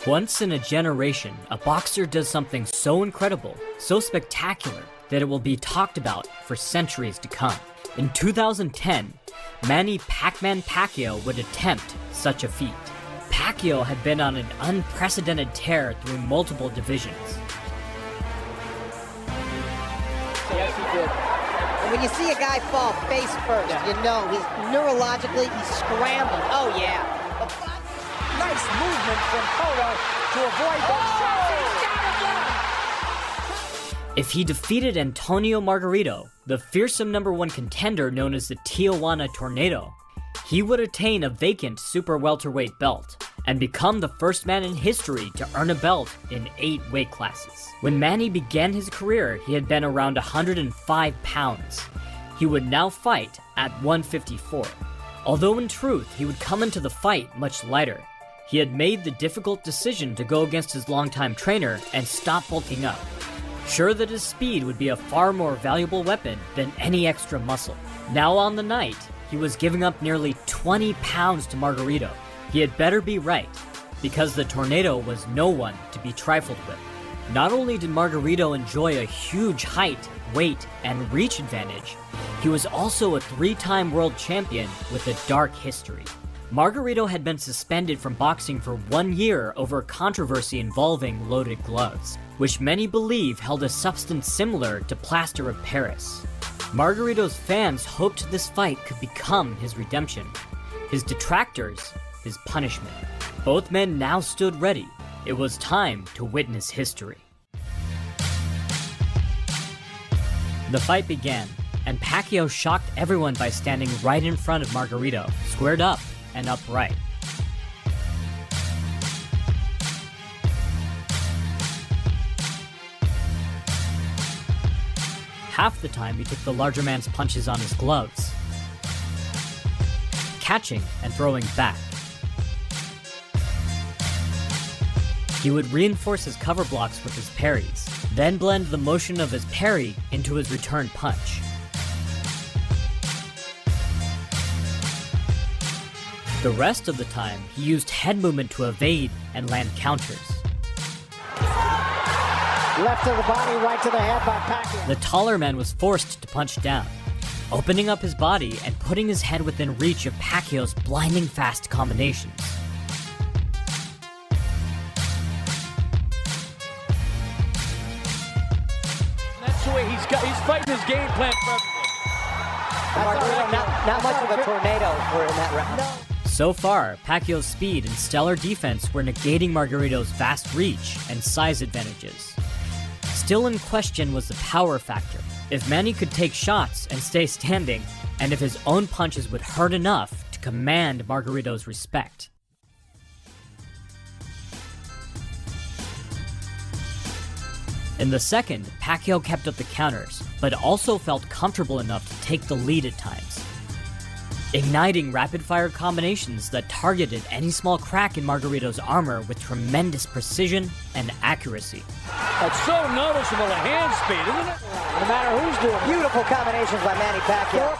Once in a generation, a boxer does something so incredible, so spectacular, that it will be talked about for centuries to come. In 2010, Manny "PacMan" Pacquiao would attempt such a feat. Pacquiao had been on an unprecedented tear through multiple divisions. Yes, he did. And when you see a guy fall face first, you know he's neurologically, he's scrambling. Oh, yeah. Nice movement from Cotto to avoid those shots. He's got it done. If he defeated Antonio Margarito, the fearsome #1 contender known as the Tijuana Tornado, he would attain a vacant super welterweight belt and become the first man in history to earn a belt in 8 weight classes. When Manny began his career, he had been around 105 pounds. He would now fight at 154. Although in truth, he would come into the fight much lighter. He had made the difficult decision to go against his longtime trainer and stop bulking up, sure that his speed would be a far more valuable weapon than any extra muscle. Now on the night, he was giving up nearly 20 pounds to Margarito. He had better be right, because the Tornado was no one to be trifled with. Not only did Margarito enjoy a huge height, weight, and reach advantage, he was also a 3-time world champion with a dark history. Margarito had been suspended from boxing for 1 year over a controversy involving loaded gloves, which many believe held a substance similar to plaster of Paris. Margarito's fans hoped this fight could become his redemption, his detractors his punishment. Both men now stood ready. It was time to witness history. The fight began, and Pacquiao shocked everyone by standing right in front of Margarito, squared up and upright. Half the time he took the larger man's punches on his gloves, catching and throwing back. He would reinforce his cover blocks with his parries, then blend the motion of his parry into his return punch. The rest of the time, he used head movement to evade and land counters. Left to the body, right to the head by Pacquiao. The taller man was forced to punch down, opening up his body and putting his head within reach of Pacquiao's blinding fast combinations. That's the way he's fighting his game plan perfectly. Not much of a tornado for in that round. No. So far, Pacquiao's speed and stellar defense were negating Margarito's vast reach and size advantages. Still in question was the power factor. If Manny could take shots and stay standing, and if his own punches would hurt enough to command Margarito's respect. In the second, Pacquiao kept up the counters, but also felt comfortable enough to take the lead at times, igniting rapid-fire combinations that targeted any small crack in Margarito's armor with tremendous precision and accuracy. That's so noticeable, the hand speed, isn't it? No matter who's doing it. Beautiful combinations by Manny Pacquiao.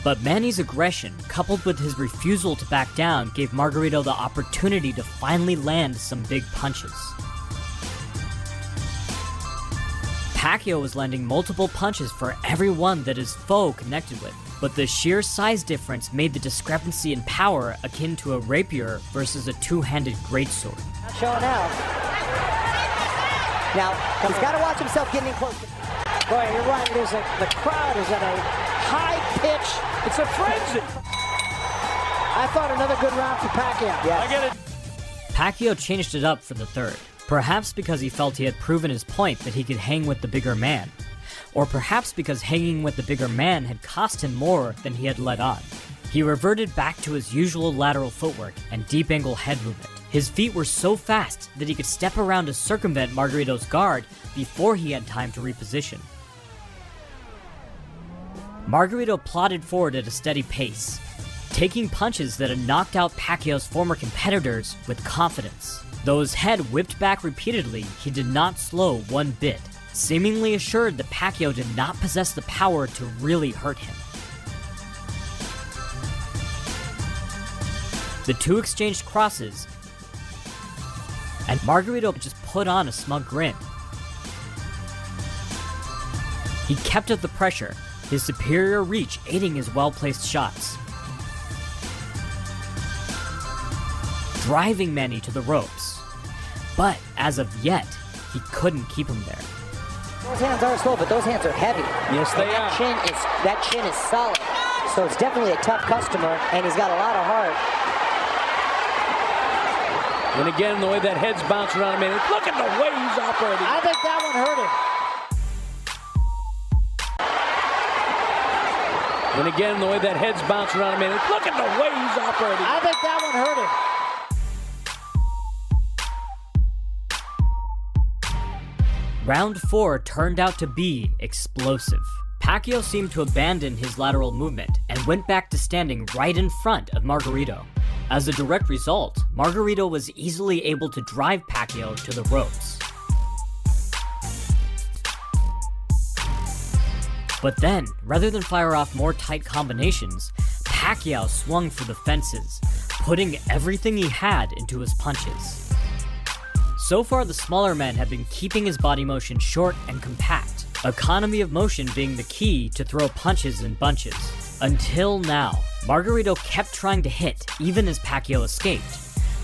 But Manny's aggression, coupled with his refusal to back down, gave Margarito the opportunity to finally land some big punches. Pacquiao was landing multiple punches for every one that his foe connected with, but the sheer size difference made the discrepancy in power akin to a rapier versus a two-handed greatsword. Not showing out. Now, he's got to watch himself getting in close. Boy, you're right. The crowd is at a high pitch. It's a frenzy. I thought another good round for Pacquiao. Yes. I get it. Pacquiao changed it up for the third, perhaps because he felt he had proven his point that he could hang with the bigger man, or perhaps because hanging with the bigger man had cost him more than he had let on. He reverted back to his usual lateral footwork and deep angle head movement. His feet were so fast that he could step around to circumvent Margarito's guard before he had time to reposition. Margarito plodded forward at a steady pace, taking punches that had knocked out Pacquiao's former competitors with confidence. Though his head whipped back repeatedly, he did not slow one bit, seemingly assured that Pacquiao did not possess the power to really hurt him. The two exchanged crosses, and Margarito just put on a smug grin. He kept up the pressure, his superior reach aiding his well-placed shots, driving Manny to the ropes. But as of yet, he couldn't keep him there. Those hands are slow, but those hands are heavy. Yes, they are. That chin is solid. So it's definitely a tough customer, and he's got a lot of heart. And again, the way that head's bouncing around him, look at the way he's operating. I think that one hurt him. And again, the way that head's bouncing around him, look at the way he's operating. I think that one hurt him. Round 4 turned out to be explosive. Pacquiao seemed to abandon his lateral movement and went back to standing right in front of Margarito. As a direct result, Margarito was easily able to drive Pacquiao to the ropes. But then, rather than fire off more tight combinations, Pacquiao swung for the fences, putting everything he had into his punches. So far, the smaller man had been keeping his body motion short and compact, economy of motion being the key to throw punches in bunches. Until now, Margarito kept trying to hit even as Pacquiao escaped,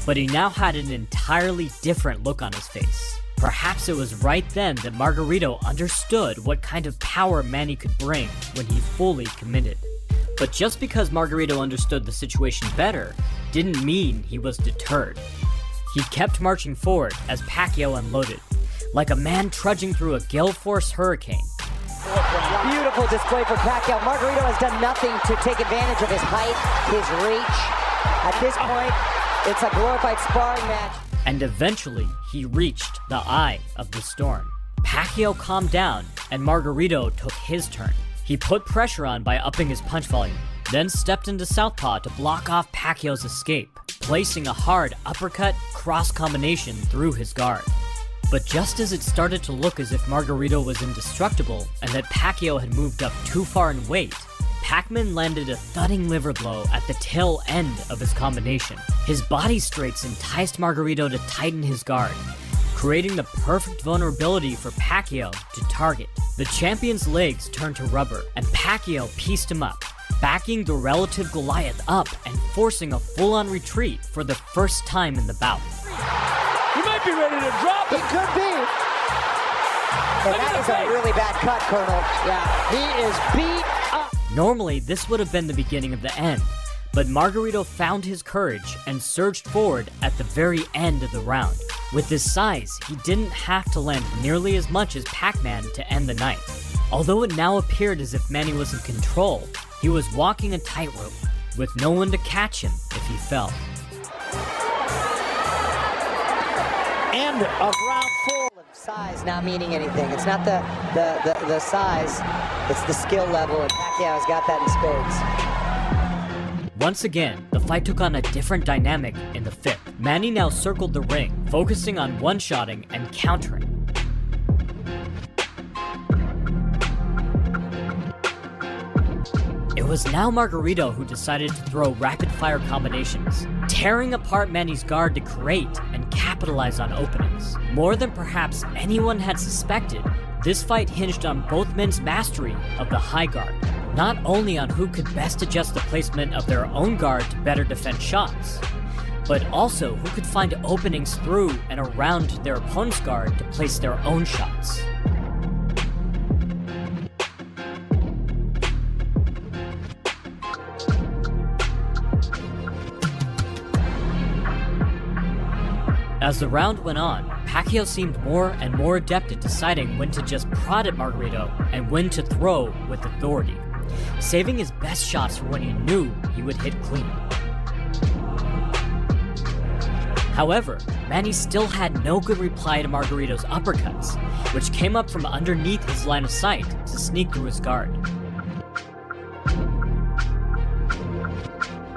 but he now had an entirely different look on his face. Perhaps it was right then that Margarito understood what kind of power Manny could bring when he fully committed. But just because Margarito understood the situation better, didn't mean he was deterred. He kept marching forward as Pacquiao unloaded, like a man trudging through a gale force hurricane. Beautiful display for Pacquiao. Margarito has done nothing to take advantage of his height, his reach. At this point, it's a glorified sparring match. And eventually, he reached the eye of the storm. Pacquiao calmed down, and Margarito took his turn. He put pressure on by upping his punch volume, then stepped into southpaw to block off Pacquiao's escape, placing a hard uppercut cross combination through his guard. But just as it started to look as if Margarito was indestructible and that Pacquiao had moved up too far in weight, PacMan landed a thudding liver blow at the tail end of his combination. His body straights enticed Margarito to tighten his guard, creating the perfect vulnerability for Pacquiao to target. The champion's legs turned to rubber, and Pacquiao pieced him up, backing the relative Goliath up and forcing a full-on retreat for the first time in the bout. He might be ready to drop He it. could be. And that is a really bad cut, Colonel. Yeah, he is beat up. Normally, this would have been the beginning of the end, but Margarito found his courage and surged forward at the very end of the round. With his size, he didn't have to land nearly as much as PacMan to end the night. Although it now appeared as if Manny was in control, he was walking a tightrope, with no one to catch him if he fell. End of round 4. Size not meaning anything. It's not the size, it's the skill level, and Pacquiao's got that in spades. Once again, the fight took on a different dynamic in the 5th. Manny now circled the ring, focusing on one-shotting and countering. It was now Margarito who decided to throw rapid-fire combinations, tearing apart Manny's guard to create and capitalize on openings. More than perhaps anyone had suspected, this fight hinged on both men's mastery of the high guard, not only on who could best adjust the placement of their own guard to better defend shots, but also who could find openings through and around their opponent's guard to place their own shots. As the round went on, Pacquiao seemed more and more adept at deciding when to just prod at Margarito and when to throw with authority, saving his best shots for when he knew he would hit clean. However, Manny still had no good reply to Margarito's uppercuts, which came up from underneath his line of sight to sneak through his guard.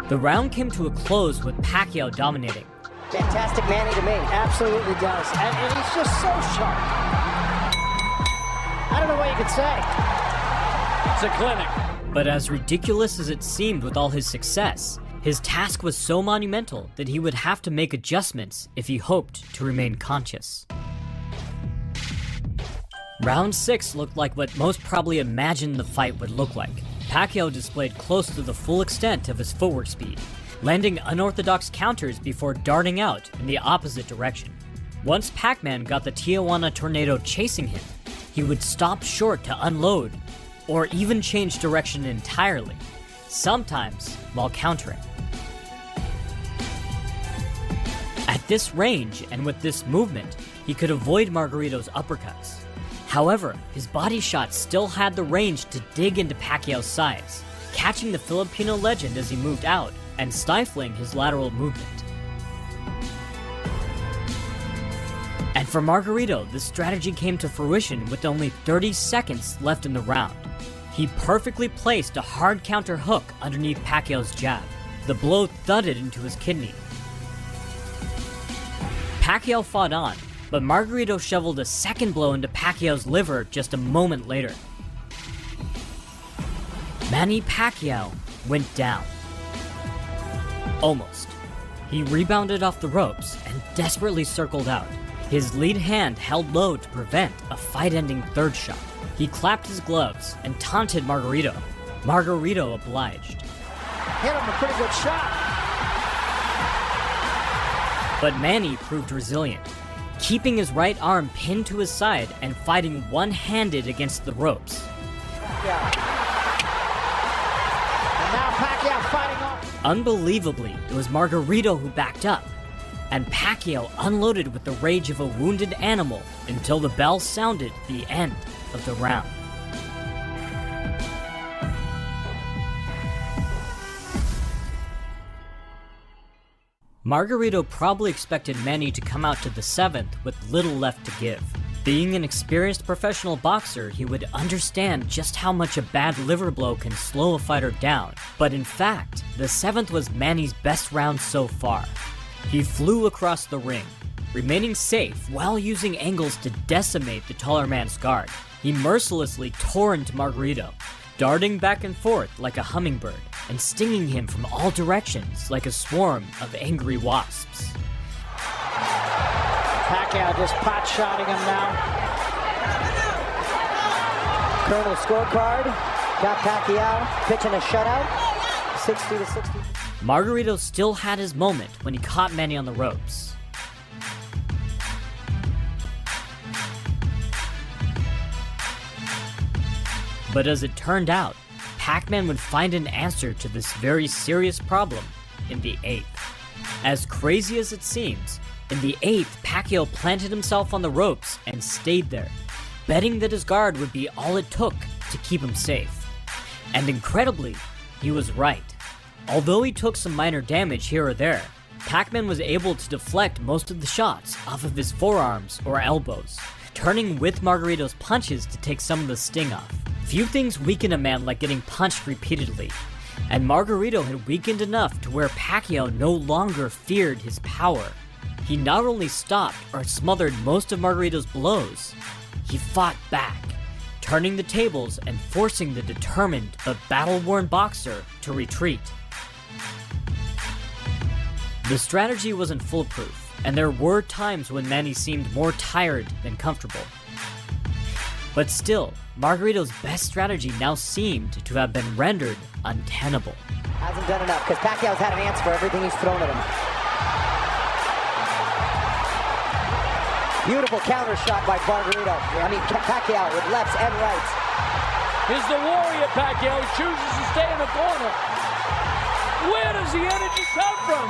The round came to a close with Pacquiao dominating. Fantastic Manny to me. Absolutely does. And he's just so sharp. I don't know what you could say. It's a clinic. But as ridiculous as it seemed with all his success, His task was so monumental that he would have to make adjustments if he hoped to remain conscious. Round 6 looked like what most probably imagined the fight would look like. Pacquiao displayed close to the full extent of his footwork speed, landing unorthodox counters before darting out in the opposite direction. Once PacMan got the Tijuana Tornado chasing him, he would stop short to unload, or even change direction entirely, sometimes while countering. At this range and with this movement, he could avoid Margarito's uppercuts. However, his body shot still had the range to dig into Pacquiao's sides, catching the Filipino legend as he moved out and stifling his lateral movement. And for Margarito, this strategy came to fruition with only 30 seconds left in the round. He perfectly placed a hard counter hook underneath Pacquiao's jab. The blow thudded into his kidney. Pacquiao fought on, but Margarito shoveled a second blow into Pacquiao's liver just a moment later. Manny Pacquiao went down. Almost. He rebounded off the ropes and desperately circled out. His lead hand held low to prevent a fight-ending third shot. He clapped his gloves and taunted Margarito. Margarito obliged. Hit him a pretty good shot. But Manny proved resilient, keeping his right arm pinned to his side and fighting one-handed against the ropes. Yeah. And now Pacquiao fighting off. Unbelievably, it was Margarito who backed up, and Pacquiao unloaded with the rage of a wounded animal until the bell sounded the end of the round. Margarito probably expected Manny to come out to the 7th with little left to give. Being an experienced professional boxer, he would understand just how much a bad liver blow can slow a fighter down. But in fact, the 7th was Manny's best round so far. He flew across the ring, remaining safe while using angles to decimate the taller man's guard. He mercilessly tore into Margarito, darting back and forth like a hummingbird and stinging him from all directions like a swarm of angry wasps. Pacquiao just pot-shotting him now. Colonel scorecard, got Pacquiao pitching a shutout, 60-60. Margarito still had his moment when he caught Manny on the ropes. But as it turned out, PacMan would find an answer to this very serious problem in the 8th. As crazy as it seems, in the 8th, Pacquiao planted himself on the ropes and stayed there, betting that his guard would be all it took to keep him safe. And incredibly, he was right. Although he took some minor damage here or there, PacMan was able to deflect most of the shots off of his forearms or elbows, turning with Margarito's punches to take some of the sting off. Few things weaken a man like getting punched repeatedly, and Margarito had weakened enough to where Pacquiao no longer feared his power. He not only stopped or smothered most of Margarito's blows, he fought back, turning the tables and forcing the determined but battle-worn boxer to retreat. The strategy wasn't foolproof, and there were times when Manny seemed more tired than comfortable. But still, Margarito's best strategy now seemed to have been rendered untenable. Hasn't done enough, because Pacquiao's had an answer for everything he's thrown at him. Beautiful counter shot by Pacquiao with lefts and rights. Here's the warrior Pacquiao. He chooses to stay in the corner. Where does the energy come from?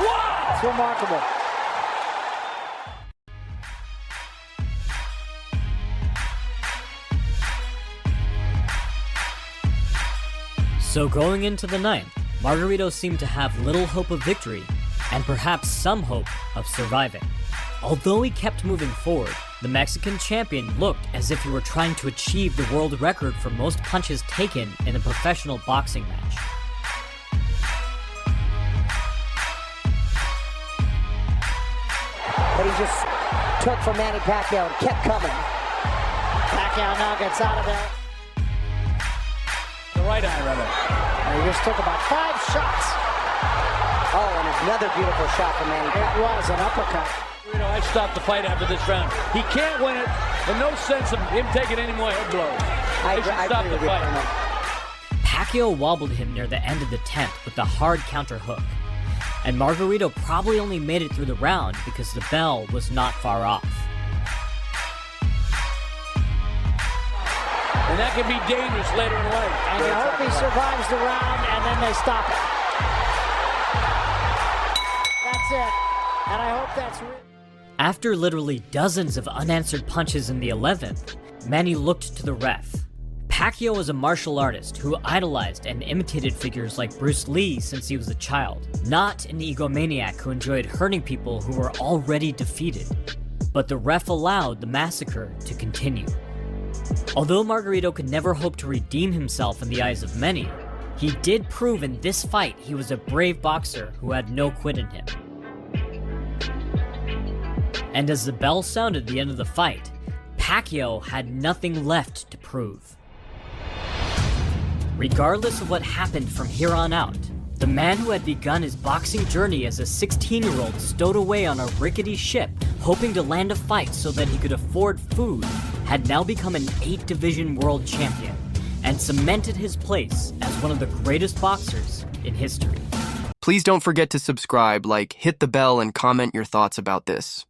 Wow! It's remarkable. So going into the 9th, Margarito seemed to have little hope of victory, and perhaps some hope of surviving. Although he kept moving forward, the Mexican champion looked as if he were trying to achieve the world record for most punches taken in a professional boxing match. But he just took from Manny Pacquiao and kept coming. Pacquiao now gets out of there. The right eye, rather. And he just took about 5 shots Oh, and another beautiful shot from Manny Pacquiao. It was an uppercut. I stopped the fight after this round. He can't win it, and no sense of him taking any more head blows. I They should stop agree the with you, fight. Colonel. Pacquiao wobbled him near the end of the 10th with a hard counter hook, and Margarito probably only made it through the round because the bell was not far off. And that can be dangerous later in life. And you hope he survives the round, and then they stop it. That's it. And I hope that's real. After literally dozens of unanswered punches in the 11th, Manny looked to the ref. Pacquiao was a martial artist who idolized and imitated figures like Bruce Lee since he was a child, not an egomaniac who enjoyed hurting people who were already defeated. But the ref allowed the massacre to continue. Although Margarito could never hope to redeem himself in the eyes of many, he did prove in this fight he was a brave boxer who had no quit in him. And as the bell sounded at the end of the fight, Pacquiao had nothing left to prove. Regardless of what happened from here on out, the man who had begun his boxing journey as a 16-year-old stowed away on a rickety ship, hoping to land a fight so that he could afford food, had now become an 8-division world champion, and cemented his place as one of the greatest boxers in history. Please don't forget to subscribe, hit the bell, and comment your thoughts about this.